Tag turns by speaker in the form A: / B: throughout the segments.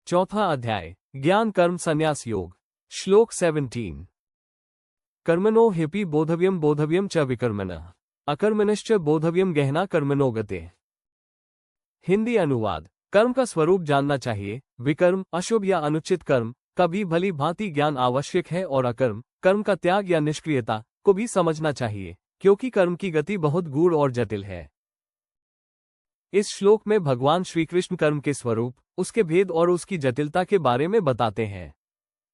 A: चौथा अध्याय ज्ञान कर्म संन्यास योग। श्लोक 17। कर्मणो ह्यपि बोधव्यम बोधव्यम च विकर्मणः अकर्मणश्च बोधव्यम गहना कर्मणो गते। हिंदी अनुवाद। कर्म का स्वरूप जानना चाहिए। विकर्म अशुभ या अनुचित कर्म का भी भली भांति ज्ञान आवश्यक है और अकर्म कर्म का त्याग या निष्क्रियता को भी समझना चाहिए, क्योंकि कर्म की गति बहुत गूढ़ और जटिल है। इस श्लोक में भगवान श्रीकृष्ण कर्म के स्वरूप, उसके भेद और उसकी जटिलता के बारे में बताते हैं।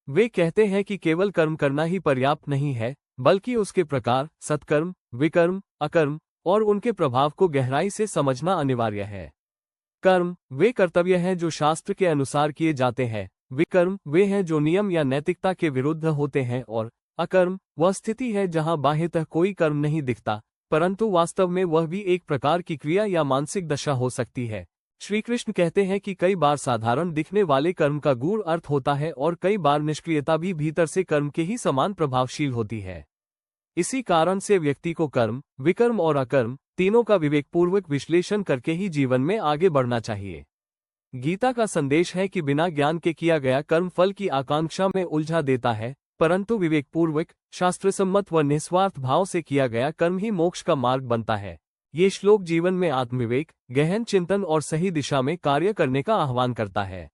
A: वे कहते हैं कि केवल कर्म करना ही पर्याप्त नहीं है, बल्कि उसके प्रकार, सत्कर्म, विकर्म, अकर्म और उनके प्रभाव को गहराई से समझना अनिवार्य है। कर्म वे कर्तव्य हैं जो शास्त्र के अनुसार किए जाते हैं। विकर्म वे हैं जो नियम या नैतिकता के विरुद्ध होते हैं और अकर्म वह स्थिति है जहां बाह्यतः कोई कर्म नहीं दिखता, परंतु वास्तव में वह भी एक प्रकार की क्रिया या मानसिक दशा हो सकती है। श्री कृष्ण कहते हैं कि कई बार साधारण दिखने वाले कर्म का गूढ़ अर्थ होता है और कई बार निष्क्रियता भी भीतर से कर्म के ही समान प्रभावशील होती है। इसी कारण से व्यक्ति को कर्म, विकर्म और अकर्म तीनों का विवेकपूर्वक विश्लेषण करके ही जीवन में आगे बढ़ना चाहिए। गीता का संदेश है कि बिना ज्ञान के किया गया कर्म फल की आकांक्षा में उलझा देता है, परंतु विवेकपूर्वक, शास्त्रसम्मत व निस्वार्थ भाव से किया गया कर्म ही मोक्ष का मार्ग बनता है। ये श्लोक जीवन में आत्मविवेक, गहन चिंतन और सही दिशा में कार्य करने का आह्वान करता है।